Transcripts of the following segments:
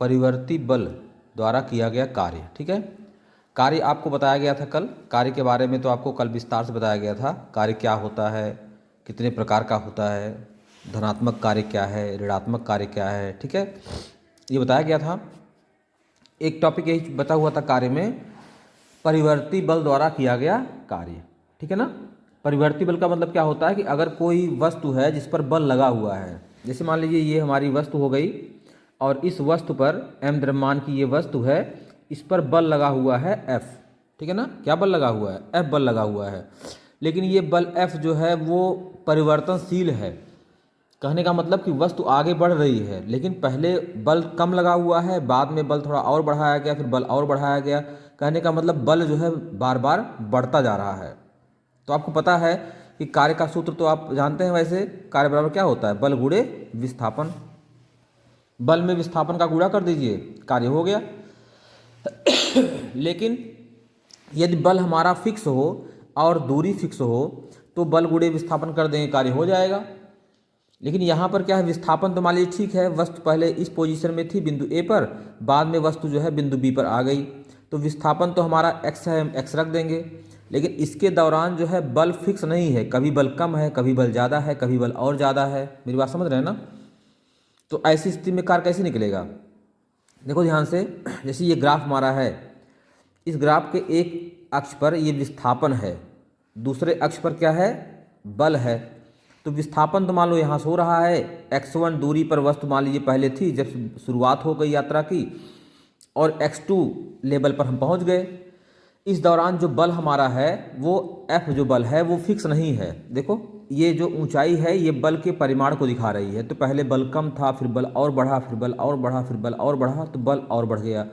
परिवर्ती बल द्वारा किया गया कार्य। ठीक है, कार्य आपको बताया गया था कल, कार्य के बारे में तो आपको कल विस्तार से बताया गया था। कार्य क्या होता है, कितने प्रकार का होता है, धनात्मक कार्य क्या है, ऋणात्मक कार्य क्या है। ठीक है, ये बताया गया था। एक टॉपिक यही बता हुआ था कार्य में, परिवर्ती बल द्वारा किया गया कार्य। ठीक है ना, परिवर्ती बल का मतलब क्या होता है कि अगर कोई वस्तु है जिस पर बल लगा हुआ है, जैसे मान लीजिए ये हमारी वस्तु हो गई और इस वस्तु पर m द्रव्यमान की ये वस्तु है, इस पर बल लगा हुआ है F। ठीक है ना, क्या बल लगा हुआ है, F बल लगा हुआ है। लेकिन ये बल F जो है वो परिवर्तनशील है। कहने का मतलब कि वस्तु आगे बढ़ रही है, लेकिन पहले बल कम लगा हुआ है, बाद में बल थोड़ा और बढ़ाया गया, फिर बल और बढ़ाया गया। कहने का मतलब बल जो है बार बार बढ़ता जा रहा है। तो आपको पता है कि कार्य का सूत्र तो आप जानते हैं। वैसे कार्य बराबर क्या होता है, बल गुणे विस्थापन। बल में विस्थापन का गुणा कर दीजिए, कार्य हो गया। लेकिन यदि बल हमारा फिक्स हो और दूरी फिक्स हो तो बल गुणे विस्थापन कर देंगे, कार्य हो जाएगा। लेकिन यहाँ पर क्या है, विस्थापन तो मान लीजिए ठीक है, वस्तु पहले इस पोजीशन में थी बिंदु ए पर, बाद में वस्तु जो है बिंदु बी पर आ गई, तो विस्थापन तो हमारा x है, हम x रख देंगे। लेकिन इसके दौरान जो है बल फिक्स नहीं है, कभी बल कम है, कभी बल ज़्यादा है, कभी बल और ज़्यादा है। मेरी बात समझ रहे हैं ना। तो ऐसी स्थिति में कार्य कैसे निकलेगा, देखो ध्यान से। जैसे ये ग्राफ हमारा है, इस ग्राफ के एक अक्ष पर ये विस्थापन है, दूसरे अक्ष पर क्या है, बल है। तो विस्थापन तो मान लो यहाँ से हो रहा है, x1 दूरी पर वस्तु मान लीजिए पहले थी जब शुरुआत हो गई यात्रा की, और x2 लेवल पर हम पहुँच गए। इस दौरान जो बल हमारा है वो F जो बल है वो फिक्स नहीं है। देखो ये जो ऊंचाई है ये बल के परिमाण को दिखा रही है। तो पहले बल कम था, फिर बल और बढ़ा, फिर बल और बढ़ा, फिर बल और बढ़ा, तो बल और बढ़ गया।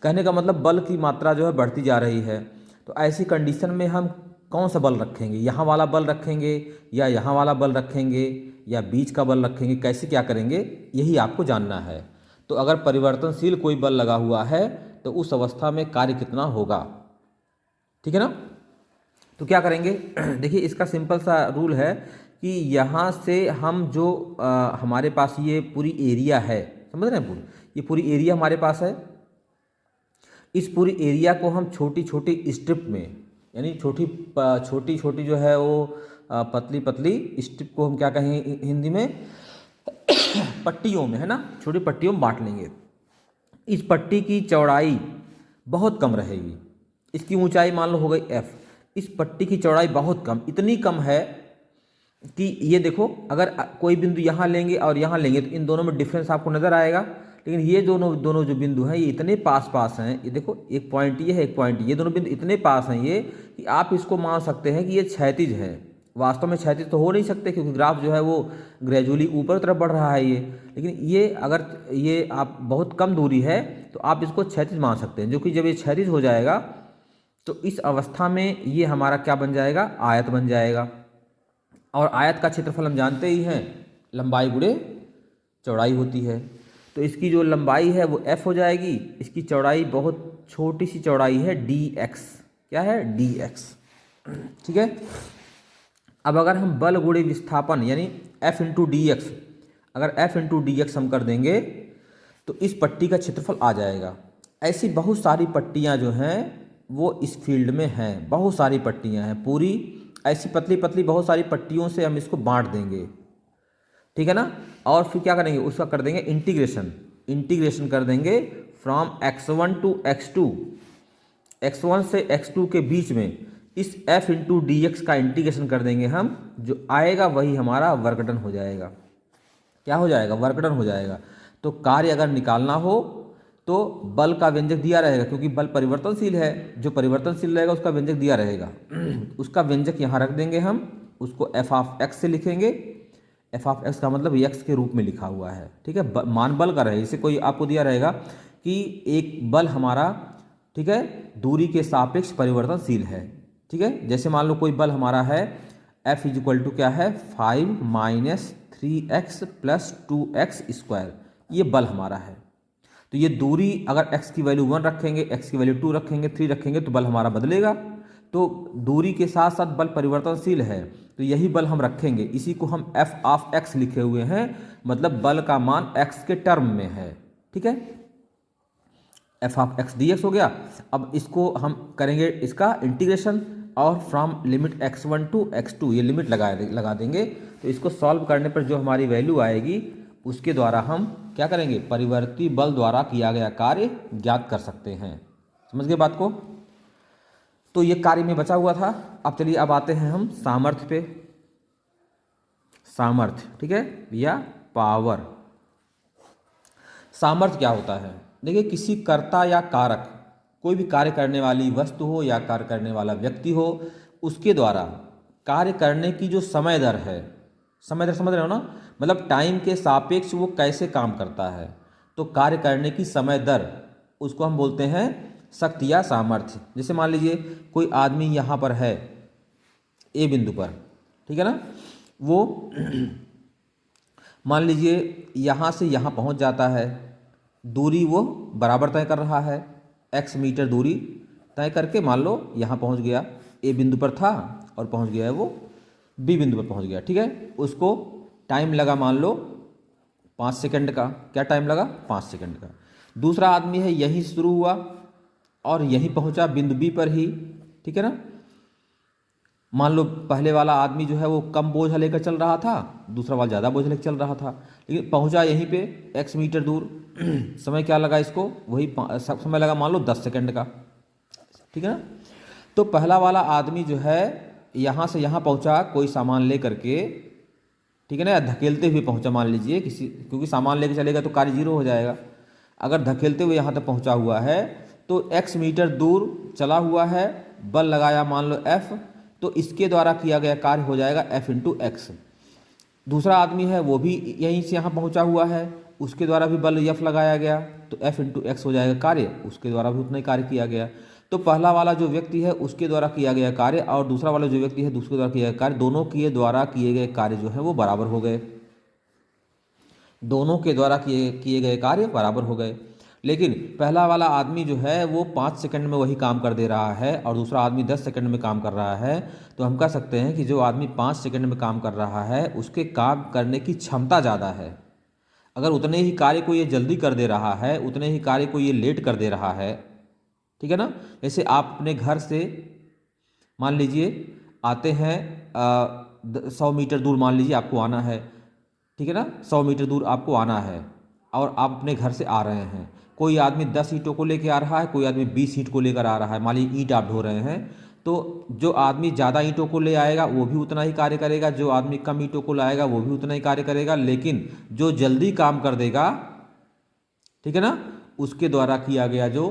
कहने का मतलब बल की मात्रा जो है बढ़ती जा रही है। तो ऐसी कंडीशन में हम कौन सा बल रखेंगे, यहाँ वाला बल रखेंगे या यहाँ वाला बल रखेंगे या बीच का बल रखेंगे, कैसे क्या करेंगे, यही आपको जानना है। तो अगर परिवर्तनशील कोई बल लगा हुआ है तो उस अवस्था में कार्य कितना होगा। ठीक है ना, तो क्या करेंगे देखिए इसका सिंपल सा रूल है कि यहाँ से हम जो हमारे पास ये पूरी एरिया है, समझ रहे हैं, ये पूरी एरिया हमारे पास है। इस पूरी एरिया को हम छोटी छोटी स्ट्रिप में, यानी छोटी छोटी जो है वो पतली पतली स्ट्रिप को हम क्या कहें हिंदी में, पट्टियों में, है ना, छोटी पट्टियों में बांट लेंगे। इस पट्टी की चौड़ाई बहुत कम रहेगी, इसकी ऊंचाई मान लो हो गई f। इस पट्टी की चौड़ाई बहुत कम, इतनी कम है कि ये देखो अगर कोई बिंदु यहाँ लेंगे और यहाँ लेंगे तो इन दोनों में डिफरेंस आपको नज़र आएगा। लेकिन ये दोनों दोनों जो बिंदु हैं ये इतने पास पास हैं, ये देखो एक पॉइंट ये है, एक पॉइंट ये, दोनों बिंदु इतने पास हैं ये कि आप इसको मान सकते हैं कि ये क्षैतिज है। वास्तव में क्षैतिज तो हो नहीं सकते क्योंकि ग्राफ जो है वो ग्रेजुअली ऊपर तरफ बढ़ रहा है ये। लेकिन ये अगर ये आप बहुत कम दूरी है तो आप इसको क्षैतिज मान सकते हैं, जो कि जब ये क्षैतिज हो जाएगा तो इस अवस्था में ये हमारा क्या बन जाएगा, आयत बन जाएगा। और आयत का क्षेत्रफल हम जानते ही हैं, लंबाई गुणे चौड़ाई होती है। तो इसकी जो लंबाई है वो f हो जाएगी, इसकी चौड़ाई बहुत छोटी सी चौड़ाई है dx, क्या है dx। ठीक है, अब अगर हम बल गुणे विस्थापन यानी f इंटू डी एक्स, अगर f इंटू डी एक्स हम कर देंगे तो इस पट्टी का क्षेत्रफल आ जाएगा। ऐसी बहुत सारी पट्टियाँ जो हैं वो इस फील्ड में हैं, बहुत सारी पट्टियाँ हैं, पूरी ऐसी पतली पतली बहुत सारी पट्टियों से हम इसको बांट देंगे। ठीक है ना, और फिर क्या करेंगे, उसका कर देंगे इंटीग्रेशन कर देंगे from x1 to x2, x1 से x2 के बीच में इस f इंटू डी एक्स का इंटीग्रेशन कर देंगे हम, जो आएगा वही हमारा वर्क डन हो जाएगा। क्या हो जाएगा, वर्क डन हो जाएगा। तो कार्य अगर निकालना हो तो बल का व्यंजक दिया रहेगा, क्योंकि बल परिवर्तनशील है, जो परिवर्तनशील रहेगा उसका व्यंजक दिया रहेगा। उसका व्यंजक यहाँ रख देंगे हम, उसको f ऑफ x से लिखेंगे। f ऑफ x का मतलब x के रूप में लिखा हुआ है। ठीक है, मान बल का रहे, इसे कोई आपको दिया रहेगा कि एक बल हमारा, ठीक है, दूरी के सापेक्ष परिवर्तनशील है। ठीक है, जैसे मान लो कोई बल हमारा है F इक्वल टू क्या है 5 minus 3x plus 2x square, ये बल हमारा है। तो ये दूरी अगर x की वैल्यू 1 रखेंगे, x की वैल्यू 2 रखेंगे, 3 रखेंगे तो बल हमारा बदलेगा। तो दूरी के साथ साथ बल परिवर्तनशील है, तो यही बल हम रखेंगे। इसी को हम f ऑफ x लिखे हुए हैं, मतलब बल का मान x के टर्म में है। ठीक है, F of x D x हो गया। अब इसको हम करेंगे इसका इंटीग्रेशन, और from limit x1 to x2 ये लिमिट लगा देंगे। तो इसको सॉल्व करने पर जो हमारी वैल्यू आएगी उसके द्वारा हम क्या करेंगे, परिवर्ती बल द्वारा किया गया कार्य ज्ञात कर सकते हैं। समझ गए बात को। तो ये कार्य में बचा हुआ था। अब चलिए अब आते हैं हम सामर्थ्य पे। सामर्थ्य, ठीक है, या पावर। सामर्थ्य क्या होता है? देखिए, किसी कर्ता या कारक, कोई भी कार्य करने वाली वस्तु हो या कार्य करने वाला व्यक्ति हो, उसके द्वारा कार्य करने की जो समय दर है, समय दर समझ रहे हो ना, मतलब टाइम के सापेक्ष वो कैसे काम करता है, तो कार्य करने की समय दर, उसको हम बोलते हैं शक्ति या सामर्थ्य। जैसे मान लीजिए कोई आदमी यहाँ पर है ए बिंदु पर, ठीक है ना, वो मान लीजिए यहाँ से यहाँ पहुँच जाता है, दूरी वो बराबर तय कर रहा है, x मीटर दूरी तय करके मान लो यहाँ पहुँच गया, ए बिंदु पर था और पहुँच गया है वो बी बिंदु पर पहुँच गया, ठीक है। उसको टाइम लगा मान लो 5 सेकंड का। क्या टाइम लगा? 5 सेकंड का। दूसरा आदमी है यहीं से शुरू हुआ और यहीं पहुँचा बिंदु बी पर ही, ठीक है ना। मान लो पहले वाला आदमी जो है वो कम बोझ लेकर चल रहा था, दूसरा वाला ज़्यादा बोझ लेकर चल रहा था, लेकिन पहुंचा यहीं पे x मीटर दूर। समय क्या लगा इसको? वही समय लगा मान लो 10 सेकंड का, ठीक है ना। तो पहला वाला आदमी जो है यहाँ से यहाँ पहुँचा कोई सामान ले करके, ठीक है ना, धकेलते हुए पहुँचा मान लीजिए किसी, क्योंकि सामान लेकर चलेगा तो कार्य जीरो हो जाएगा। अगर धकेलते हुए यहाँ तक पहुँचा हुआ है तो x मीटर दूर चला हुआ है, बल लगाया मान लो F, तो इसके द्वारा किया गया कार्य हो जाएगा F इंटू एक्स। दूसरा आदमी है वो भी यहीं से यहाँ पहुँचा हुआ है, उसके द्वारा भी बल F लगाया गया, तो F इंटू एक्स हो जाएगा कार्य, उसके द्वारा भी उतना ही कार्य किया गया। तो पहला वाला जो व्यक्ति है उसके द्वारा किया गया कार्य और दूसरा वाला जो व्यक्ति है दूसरे द्वारा किया गया कार्य, दोनों के द्वारा किए गए कार्य जो है वो बराबर हो गए। दोनों के द्वारा किए गए कार्य बराबर हो गए। लेकिन पहला वाला आदमी जो है वो 5 सेकंड में वही काम कर दे रहा है और दूसरा आदमी 10 सेकंड में काम कर रहा है, तो हम कह सकते हैं कि जो आदमी 5 सेकंड में काम कर रहा है उसके काम करने की क्षमता ज़्यादा है। अगर उतने ही कार्य को ये जल्दी कर दे रहा है, उतने ही कार्य को ये लेट कर दे रहा है, ठीक है ना। जैसे आप अपने घर से मान लीजिए आते हैं 100 मीटर दूर मान लीजिए आपको आना है, ठीक है ना, 100 मीटर दूर आपको आना है और आप अपने घर से आ रहे हैं। कोई आदमी 10 ईंटों को लेकर आ रहा है, कोई आदमी 20 ईंट को लेकर आ रहा है। मान लीजिए ईंट आप ढो रहे हैं, तो जो आदमी ज़्यादा ईंटों को ले आएगा वो भी उतना ही कार्य करेगा, जो आदमी कम ईंटों को लाएगा वो भी उतना ही कार्य करेगा। लेकिन जो जल्दी काम कर देगा, ठीक है ना, उसके द्वारा किया गया जो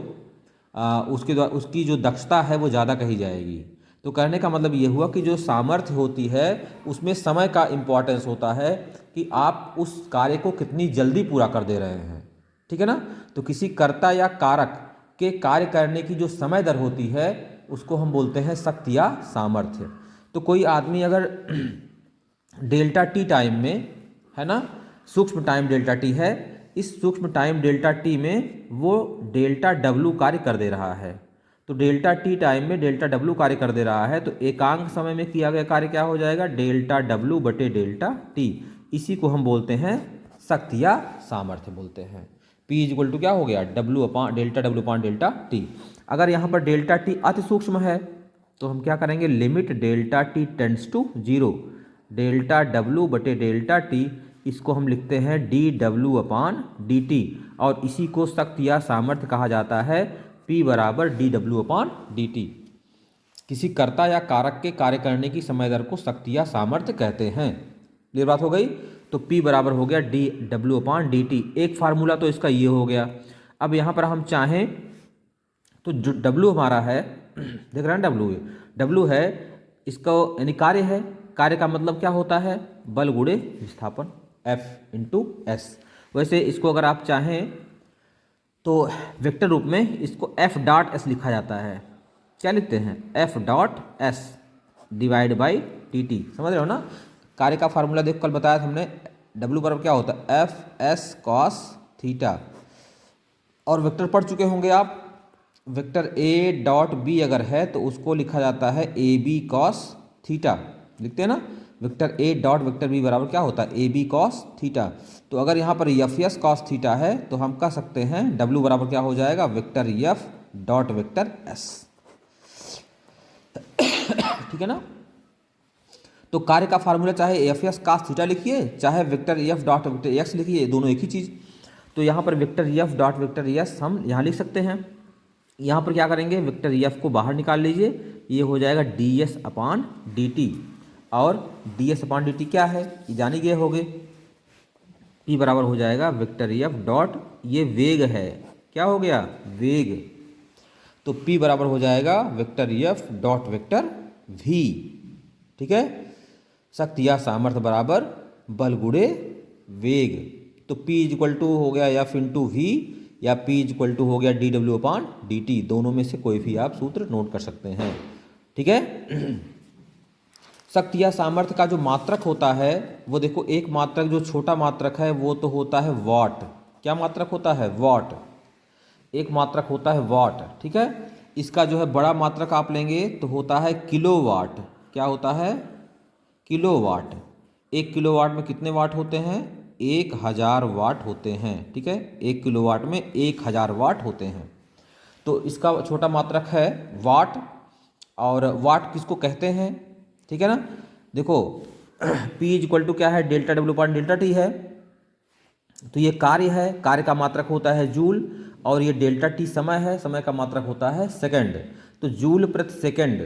उसके द्वारा उसकी जो दक्षता है वो ज़्यादा कही जाएगी। तो कहने का मतलब ये हुआ कि जो सामर्थ्य होती है उसमें समय का इम्पोर्टेंस होता है कि आप उस कार्य को कितनी जल्दी पूरा कर दे रहे हैं, ठीक है ना। तो किसी कर्ता या कारक के कार्य करने की जो समय दर होती है उसको हम बोलते हैं शक्ति या सामर्थ्य। तो कोई आदमी अगर डेल्टा टी टाइम में, है ना, सूक्ष्म टाइम डेल्टा टी है, इस सूक्ष्म टाइम डेल्टा टी में वो डेल्टा डब्लू कार्य कर दे रहा है। तो डेल्टा टी टाइम में डेल्टा डब्लू कार्य कर दे रहा है, तो एकांक समय में किया गया कार्य क्या हो जाएगा? डेल्टा डब्लू बटे डेल्टा टी। इसी को हम बोलते हैं शक्ति या सामर्थ्य बोलते हैं। P इक्वल टू क्या हो गया? डब्लू अपान डेल्टा टी। अगर यहाँ पर डेल्टा टी अति सूक्ष्म है तो हम क्या करेंगे? Limit delta t tends to 0, delta डब्लू बटे डेल्टा टी, इसको हम लिखते हैं डी डब्लू अपान डी टी, और इसी को शक्ति या सामर्थ्य कहा जाता है। P बराबर डी डब्लू अपान डी टी। किसी कर्ता या कारक के कार्य करने की समय दर को शक्ति या सामर्थ्य कहते हैं। क्लियर बात हो गई? तो P बराबर हो गया डी डब्लू अपान डी टी। एक फार्मूला तो इसका ये हो गया। अब यहाँ पर हम चाहें तो जो W हमारा है, देख रहे हैं W है, इसका यानी कार्य है। कार्य का मतलब क्या होता है? बल गुणे विस्थापन, F इंटू एस। वैसे इसको अगर आप चाहें तो वेक्टर रूप में इसको F डॉट एस लिखा जाता है। क्या लिखते हैं? F dot S divide by T T. समझ रहे हो ना? कार्य का फार्मूला देखो, कल बताया था हमने, W बराबर क्या होता है? F S cos theta. और वेक्टर पढ़ चुके होंगे आप, वेक्टर A डॉट B अगर है तो उसको लिखा जाता है AB कॉस थीटा, लिखते हैं ना। Vector a dot vector b बराबर क्या होता है, ए बी कॉस थीटा। तो अगर यहाँ पर एफ एस कॉस थीटा है तो हम कह सकते हैं डब्ल्यू बराबर क्या हो जाएगा, vector f dot vector S. ठीक है ना। तो कार्य का फार्मूला चाहे एफ एस कॉस थीटा लिखिए चाहे vector f dot vector x लिखिए, दोनों एक ही चीज़। तो यहाँ पर vector f dot vector S हम यहाँ लिख सकते हैं। यहाँ पर क्या करेंगे, वेक्टर एफ को बाहर निकाल लीजिए, ये हो जाएगा D S upon D T, और D S upon D T क्या है, ये जानी गए होगे। पी बराबर हो जाएगा वेक्टर एफ डॉट, ये वेग है, क्या हो गया, वेग। तो पी बराबर हो जाएगा vector f dot vector v. ठीक है, शक्ति या सामर्थ्य बराबर बल गुणे वेग। तो P इज इक्वल टू हो गया एफ इंटू वी, या P इज इक्वल टू हो गया डी डब्ल्यू अपान डी टी, दोनों में से कोई भी आप सूत्र नोट कर सकते हैं। ठीक है। शक्ति या सामर्थ्य का जो मात्रक होता है वो देखो, एक मात्रक जो छोटा मात्रक है वो तो होता है वाट। क्या मात्रक होता है, वाट। एक मात्रक होता है वाट। ठीक है। इसका जो है बड़ा मात्रक आप लेंगे तो होता है किलोवाट। क्या होता है, किलोवाट। एक किलोवाट में कितने वाट होते हैं, 1000 वाट होते हैं। ठीक है, एक किलोवाट में 1000 वाट होते हैं। तो इसका छोटा मात्रक है वाट। और वाट किसको कहते हैं, ठीक है ना। देखो P इज इक्वल टू क्या है, डेल्टा डब्ल्यू पान डेल्टा टी है। तो ये कार्य है, कार्य का मात्रक होता है जूल, और ये डेल्टा टी समय है, समय का मात्रक होता है सेकंड। तो जूल प्रति सेकंड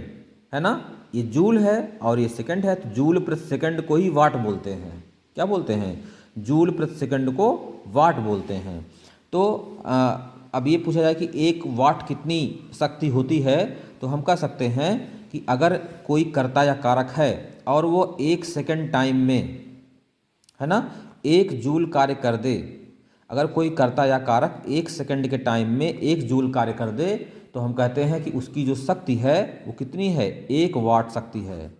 है ना, ये जूल है और ये सेकंड है, तो जूल प्रति सेकंड को ही वाट बोलते हैं। क्या बोलते हैं, जूल प्रति सेकंड को वाट बोलते हैं। तो अब ये पूछा जाए कि एक वाट कितनी शक्ति होती है, तो हम कह सकते हैं कि अगर कोई कर्ता या कारक है और वो 1 सेकंड टाइम में, है ना, 1 जूल कार्य कर दे, अगर कोई कर्ता या कारक 1 सेकंड के टाइम में 1 जूल कार्य कर दे, तो हम कहते हैं कि उसकी जो शक्ति है वो कितनी है, 1 वाट शक्ति है।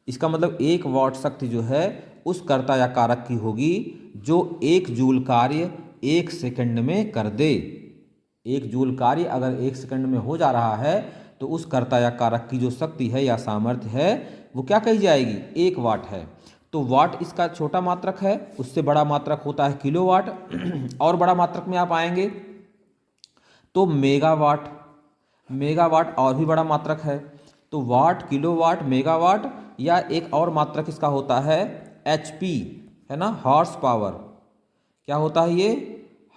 इसका मतलब 1 वाट शक्ति जो है उस कर्ता या कारक की होगी जो 1 जूल कार्य 1 सेकंड में कर दे। 1 जूल कार्य अगर 1 सेकंड में हो जा रहा है तो उस कर्ता या कारक की जो शक्ति है या सामर्थ्य है वो क्या कही जाएगी, 1 वाट है। तो वाट इसका छोटा मात्रक है, उससे बड़ा मात्रक होता है किलोवाट। और बड़ा मात्रक में आप आएंगे तो मेगावाट। मेगावाट और भी बड़ा मात्रक है। तो वाट, किलोवाट, मेगावाट, या एक और मात्रक इसका होता है एचपी, है ना, हॉर्स पावर। क्या होता है ये,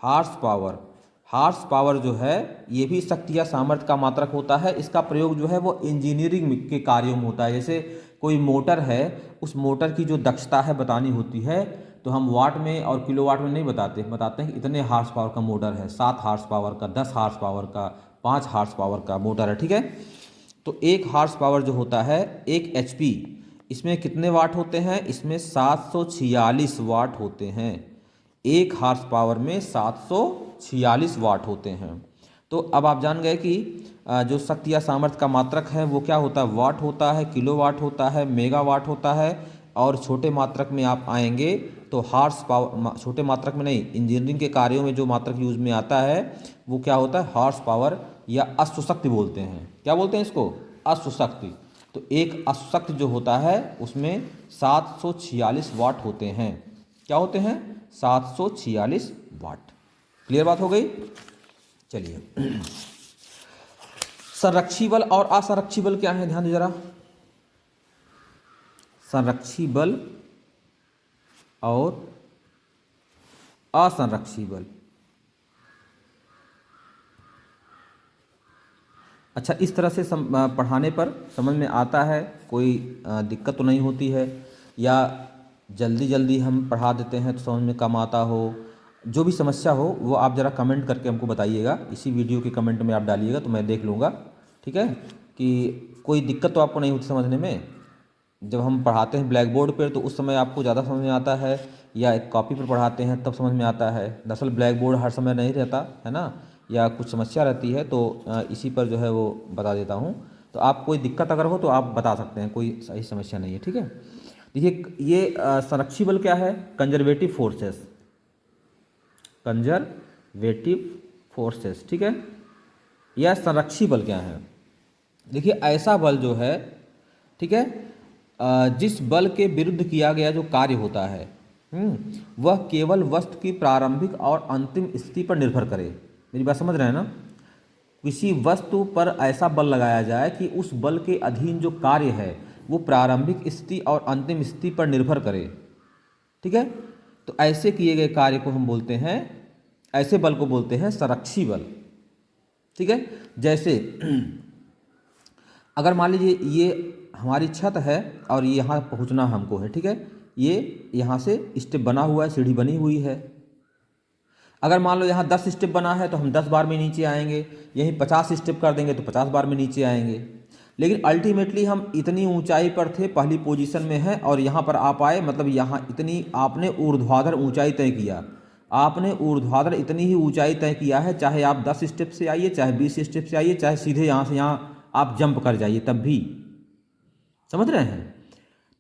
हॉर्स पावर। हॉर्स पावर जो है ये भी शक्ति या सामर्थ्य का मात्रक होता है। इसका प्रयोग जो है वो इंजीनियरिंग के कार्यों में होता है। जैसे कोई मोटर है, उस मोटर की जो दक्षता है बतानी होती है, तो हम वाट में और किलोवाट में नहीं बताते हैं कि इतने हॉर्स पावर का मोटर है, 7 हॉर्स पावर का, 10 हॉर्स पावर का, 5 हॉर्स पावर का मोटर है। ठीक है। तो 1 हॉर्स पावर जो होता है, 1 एचपी, इसमें कितने वाट होते हैं, इसमें 746 वाट होते हैं। 1 हॉर्स पावर में 746 वाट होते हैं। तो अब आप जान गए कि जो शक्ति या सामर्थ्य का मात्रक है वो क्या होता है, वाट होता है, किलोवाट होता है, मेगावाट होता है। और छोटे मात्रक में आप आएंगे तो हॉर्स पावर, छोटे मात्रक में नहीं, इंजीनियरिंग के कार्यों में जो मात्रक यूज में आता है वो क्या होता है, हॉर्स पावर या अश्वशक्ति बोलते हैं। क्या बोलते हैं इसको, अश्वशक्ति। तो एक अश्वशक्ति जो होता है उसमें 746 वाट होते हैं। क्या होते हैं, 746 वाट। क्लियर बात हो गई। चलिए संरक्षी बल और असंरक्षी बल क्या है, ध्यान दीजिए जरा। संरक्षी बल और असंरक्षी बल। अच्छा, इस तरह से पढ़ाने पर समझ में आता है, कोई दिक्कत तो नहीं होती है, या जल्दी जल्दी हम पढ़ा देते हैं तो समझ में कम आता हो। जो भी समस्या हो वो आप ज़रा कमेंट करके हमको बताइएगा, इसी वीडियो के कमेंट में आप डालिएगा तो मैं देख लूँगा। ठीक है, कि कोई दिक्कत तो आपको नहीं होती समझने में। जब हम पढ़ाते हैं ब्लैक बोर्ड पर तो उस समय आपको ज़्यादा समझ में आता है, या एक कॉपी पर पढ़ाते हैं तब समझ में आता है। दरअसल ब्लैक बोर्ड हर समय नहीं रहता है ना, या कुछ समस्या रहती है, तो इसी पर जो है वो बता देता हूँ। तो आप कोई दिक्कत अगर हो तो आप बता सकते हैं, कोई सही समस्या नहीं है। ठीक है। देखिए ये संरक्षी बल क्या है, कंजर्वेटिव फोर्सेस, कंजर्वेटिव फोर्सेस। ठीक है। यह संरक्षी बल क्या है, देखिए ऐसा बल जो है, ठीक है, जिस बल के विरुद्ध किया गया जो कार्य होता है वह केवल वस्तु की प्रारंभिक और अंतिम स्थिति पर निर्भर करे। मेरी बात समझ रहे हैं ना? किसी वस्तु पर ऐसा बल लगाया जाए कि उस बल के अधीन जो कार्य है वो प्रारंभिक स्थिति और अंतिम स्थिति पर निर्भर करे। ठीक है, तो ऐसे किए गए कार्य को हम बोलते हैं, ऐसे बल को बोलते हैं संरक्षी बल। ठीक है, जैसे अगर मान लीजिए ये हमारी छत है और ये यहाँ पहुँचना हमको है। ठीक है, ये यहाँ से स्टेप बना हुआ है, सीढ़ी बनी हुई है। अगर मान लो यहाँ 10 स्टेप बना है तो हम 10 बार में नीचे आएंगे, यहीं 50 स्टेप कर देंगे तो 50 बार में नीचे आएंगे। लेकिन अल्टीमेटली हम इतनी ऊंचाई पर थे, पहली पोजीशन में है, और यहाँ पर आप आए, मतलब यहाँ इतनी आपने ऊर्ध्वाधर ऊंचाई तय किया। आपने ऊर्ध्वाधर इतनी ही ऊंचाई तय किया है, चाहे आप 10 स्टेप से आइए, चाहे 20 स्टेप से आइए, चाहे सीधे यहाँ से यहाँ आप जंप कर जाइए, तब भी। समझ रहे हैं?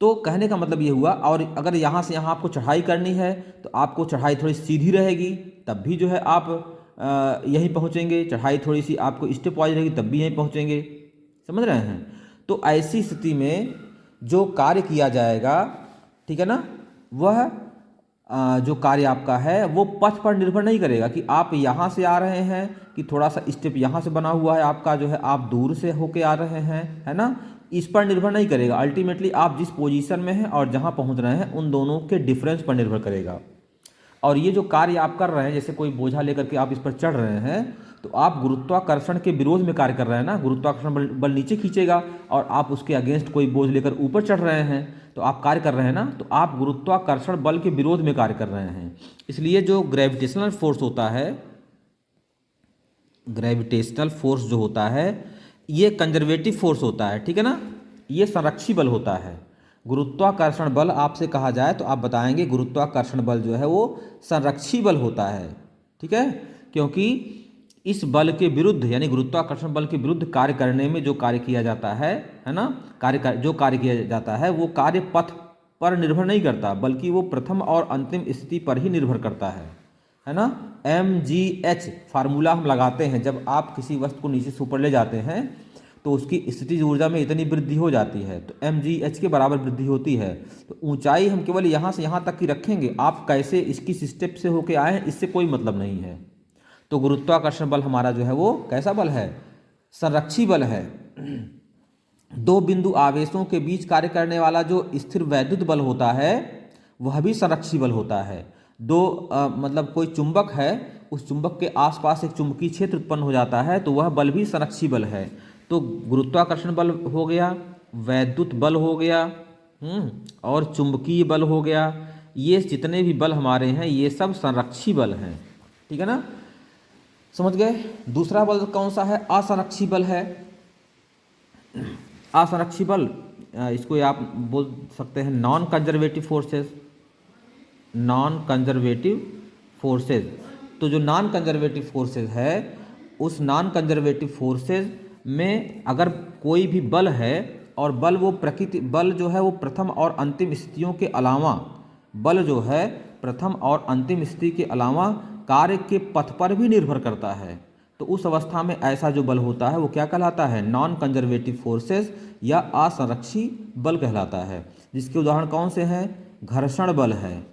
तो कहने का मतलब ये हुआ। और अगर यहाँ से यहाँ आपको चढ़ाई करनी है तो आपको चढ़ाई थोड़ी सीधी रहेगी, तब भी जो है आप यहीं पहुँचेंगे। चढ़ाई थोड़ी सी आपको स्टेप वाइज रहेगी, तब भी यहीं पहुँचेंगे। समझ रहे हैं? तो ऐसी स्थिति में जो कार्य किया जाएगा, ठीक है ना, वह जो कार्य आपका है वो पथ पर निर्भर नहीं करेगा कि आप यहाँ से आ रहे हैं कि थोड़ा सा स्टेप यहाँ से बना हुआ है आपका, जो है आप दूर से होके आ रहे हैं, है ना, इस पर निर्भर नहीं करेगा। अल्टीमेटली आप जिस पोजीशन में हैं और जहाँ पहुँच रहे हैं उन दोनों के डिफरेंस पर निर्भर करेगा। और ये जो कार्य आप कर रहे हैं, जैसे कोई बोझा लेकर के आप इस पर चढ़ रहे हैं, तो आप गुरुत्वाकर्षण के विरोध में कार्य कर रहे हैं ना। गुरुत्वाकर्षण बल नीचे खींचेगा और आप उसके अगेंस्ट कोई बोझ लेकर ऊपर चढ़ रहे हैं, तो आप कार्य कर रहे हैं ना, तो आप गुरुत्वाकर्षण बल के विरोध में कार्य कर रहे हैं। इसलिए जो ग्रेविटेशनल फोर्स होता है, ग्रेविटेशनल फोर्स जो होता है ये कंजर्वेटिव फोर्स होता है। ठीक है ना, ये संरक्षी बल होता है। गुरुत्वाकर्षण बल आपसे कहा जाए तो आप बताएंगे गुरुत्वाकर्षण बल जो है वो संरक्षी बल होता है। ठीक है, क्योंकि इस बल के विरुद्ध, यानी गुरुत्वाकर्षण बल के विरुद्ध कार्य करने में जो कार्य किया जाता है ना, जो कार्य किया जाता है वो कार्य पथ पर निर्भर नहीं करता, बल्कि वो प्रथम और अंतिम स्थिति पर ही निर्भर करता है ना। mgh फार्मूला हम लगाते हैं जब आप किसी वस्तु को नीचे से ऊपर ले जाते हैं तो उसकी स्थितिज ऊर्जा में इतनी वृद्धि हो जाती है, तो mgh के बराबर वृद्धि होती है। तो ऊंचाई हम केवल यहाँ से यहाँ तक की रखेंगे, आप कैसे इसकी स्टेप से होके आए हैं इससे कोई मतलब नहीं है। तो गुरुत्वाकर्षण बल हमारा जो है वो कैसा बल है? संरक्षी बल है। दो बिंदु आवेशों के बीच कार्य करने वाला जो स्थिर वैद्युत बल होता है वह भी संरक्षी बल होता है। मतलब कोई चुंबक है, उस चुंबक के आसपास एक चुंबकीय क्षेत्र उत्पन्न हो जाता है, तो वह बल भी संरक्षी बल है। तो गुरुत्वाकर्षण बल हो गया, वैद्युत बल हो गया, और चुंबकीय बल हो गया। ये जितने भी बल हमारे हैं ये सब संरक्षी बल हैं। ठीक है ना, समझ गए? दूसरा बल कौन सा है? असंरक्षी बल है। असंरक्षी बल, इसको आप बोल सकते हैं non conservative forces. Non conservative forces, तो जो नॉन कंजर्वेटिव फोर्सेस है उस नॉन कंजर्वेटिव फोर्सेस में अगर कोई भी बल है और बल वो प्रकृति बल जो है वो प्रथम और अंतिम स्थितियों के अलावा, बल जो है प्रथम और अंतिम स्थिति के अलावा कार्य के पथ पर भी निर्भर करता है, तो उस अवस्था में ऐसा जो बल होता है वो क्या कहलाता है? नॉन कंजर्वेटिव फोर्सेस या असंरक्षी बल कहलाता है। जिसके उदाहरण कौन से हैं? घर्षण बल है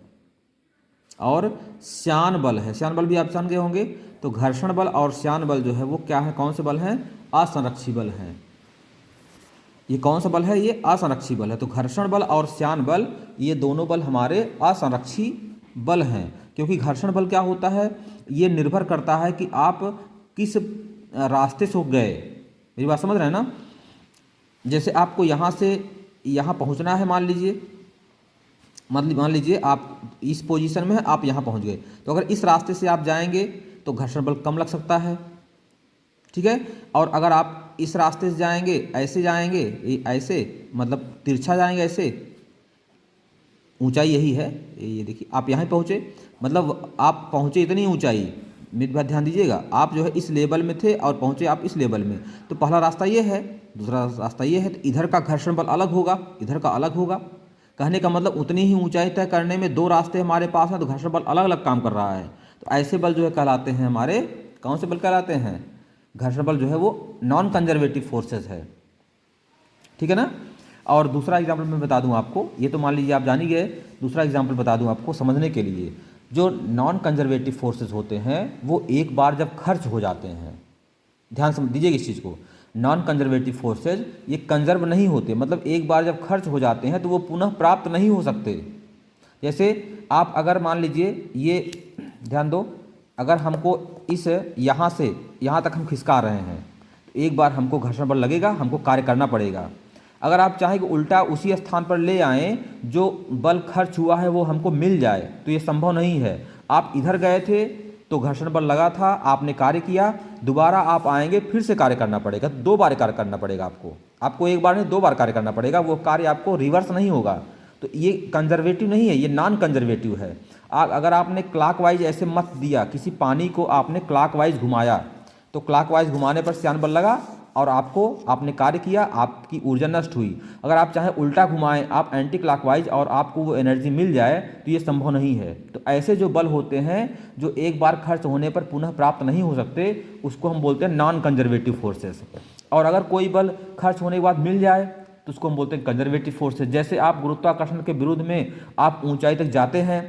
और श्यान बल है। श्यान बल भी आप जान गए होंगे। तो घर्षण बल और श्यान बल जो है वो क्या है? कौन से बल हैं? असंरक्षी बल है। ये कौन सा बल है? ये असंरक्षी बल है। तो घर्षण बल और श्यान बल ये दोनों बल हमारे असंरक्षी बल हैं। क्योंकि घर्षण बल क्या होता है? ये निर्भर करता है कि आप किस रास्ते से गए। मेरी बात समझ रहे हैं ना? जैसे आपको यहाँ से यहाँ पहुँचना है, मान लीजिए आप इस पोजीशन में हैं, आप यहाँ पहुँच गए, तो अगर इस रास्ते से आप जाएंगे तो घर्षण बल कम लग सकता है। ठीक है, और अगर आप इस रास्ते से जाएंगे, ऐसे मतलब तिरछा जाएंगे, ऐसे, ऊंचाई यही है, ये देखिए आप यहाँ पहुँचे, मतलब आप पहुँचे इतनी ऊंचाई। मेरी बात ध्यान दीजिएगा, आप जो है इस लेवल में थे और पहुँचे आप इस लेवल में, तो पहला रास्ता ये है, दूसरा रास्ता ये है, तो इधर का घर्षण बल अलग होगा, इधर का अलग होगा। कहने का मतलब उतनी ही ऊंचाई तय करने में दो रास्ते हमारे पास हैं, तो घर्षण बल अलग अलग काम कर रहा है। तो ऐसे बल जो है कहलाते हैं हमारे, कौन से बल कहलाते हैं? घर्षण बल जो है वो नॉन कंजर्वेटिव फोर्सेस है। ठीक है ना। और दूसरा एग्जाम्पल मैं बता दूं आपको, ये तो मान लीजिए आप जान ही गए, दूसरा एग्जाम्पल बता दूं आपको समझने के लिए। जो नॉन कंजर्वेटिव फोर्सेस होते हैं वो एक बार जब खर्च हो जाते हैं, ध्यान समझ दीजिएगा इस चीज़ को, नॉन कंजर्वेटिव फोर्सेज ये कंजर्व नहीं होते, मतलब एक बार जब खर्च हो जाते हैं तो वो पुनः प्राप्त नहीं हो सकते। जैसे आप अगर मान लीजिए, ये ध्यान दो, अगर हमको इस यहाँ से यहाँ तक हम खिसका रहे हैं तो एक बार हमको घर्षण बल लगेगा, हमको कार्य करना पड़ेगा। अगर आप चाहें कि उल्टा उसी स्थान पर ले आएँ, जो बल खर्च हुआ है वो हमको मिल जाए, तो ये संभव नहीं है। आप इधर गए थे तो घर्षण बल लगा था, आपने कार्य किया, दोबारा आप आएंगे फिर से कार्य करना पड़ेगा, 2 बार कार्य करना पड़ेगा आपको एक बार नहीं 2 बार कार्य करना पड़ेगा, वो कार्य आपको रिवर्स नहीं होगा। तो ये कंजर्वेटिव नहीं है, ये नॉन कंजर्वेटिव है। अगर आपने क्लॉकवाइज ऐसे मत दिया, किसी पानी को आपने क्लॉकवाइज घुमाया, तो क्लॉकवाइज घुमाने पर श्यान बल लगा और आपने कार्य किया, आपकी ऊर्जा नष्ट हुई। अगर आप चाहे उल्टा घुमाएं, आप एंटी क्लॉकवाइज, और आपको वो एनर्जी मिल जाए, तो ये संभव नहीं है। तो ऐसे जो बल होते हैं जो एक बार खर्च होने पर पुनः प्राप्त नहीं हो सकते, उसको हम बोलते हैं नॉन कंजर्वेटिव फोर्सेस। और अगर कोई बल खर्च होने के बाद मिल जाए तो उसको हम बोलते हैं कंजर्वेटिव फोर्सेस। जैसे आप गुरुत्वाकर्षण के विरुद्ध में आप ऊंचाई तक जाते हैं,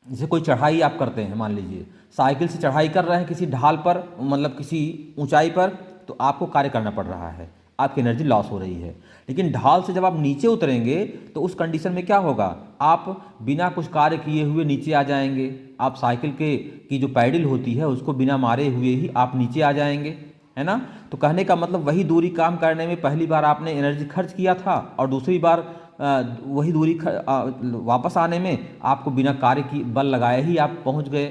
जैसे कोई चढ़ाई आप करते हैं, मान लीजिए साइकिल से चढ़ाई कर रहे हैं किसी ढाल पर, मतलब किसी ऊंचाई पर, तो आपको कार्य करना पड़ रहा है, आपकी एनर्जी लॉस हो रही है। लेकिन ढाल से जब आप नीचे उतरेंगे तो उस कंडीशन में क्या होगा, आप बिना कुछ कार्य किए हुए नीचे आ जाएंगे। आप साइकिल की जो पैडल होती है उसको बिना मारे हुए ही आप नीचे आ जाएंगे, है ना। तो कहने का मतलब वही दूरी काम करने में पहली बार आपने एनर्जी खर्च किया था और दूसरी बार वही दूरी वापस आने में आपको बिना कार्य की बल लगाए ही आप पहुंच गए।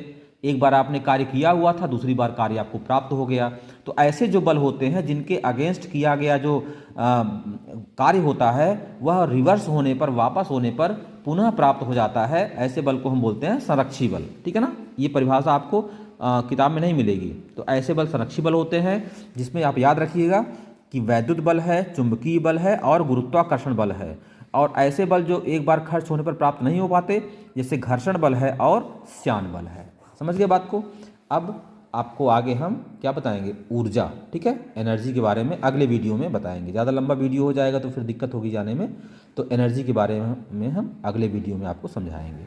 एक बार आपने कार्य किया हुआ था, दूसरी बार कार्य आपको प्राप्त हो गया। तो ऐसे जो बल होते हैं जिनके अगेंस्ट किया गया जो कार्य होता है वह रिवर्स होने पर, वापस होने पर पुनः प्राप्त हो जाता है, ऐसे बल को हम बोलते हैं संरक्षी बल। ठीक है ना, ये परिभाषा आपको किताब में नहीं मिलेगी। तो ऐसे बल संरक्षी बल होते हैं, जिसमें आप याद रखिएगा कि वैद्युत बल है, चुंबकीय बल है और गुरुत्वाकर्षण बल है। और ऐसे बल जो एक बार खर्च होने पर प्राप्त नहीं हो पाते, जैसे घर्षण बल है और श्यान बल है। समझ गए बात को। अब आपको आगे हम क्या बताएंगे, ऊर्जा, ठीक है, एनर्जी के बारे में अगले वीडियो में बताएंगे। ज़्यादा लंबा वीडियो हो जाएगा तो फिर दिक्कत होगी जाने में, तो एनर्जी के बारे में हम अगले वीडियो में आपको समझाएंगे।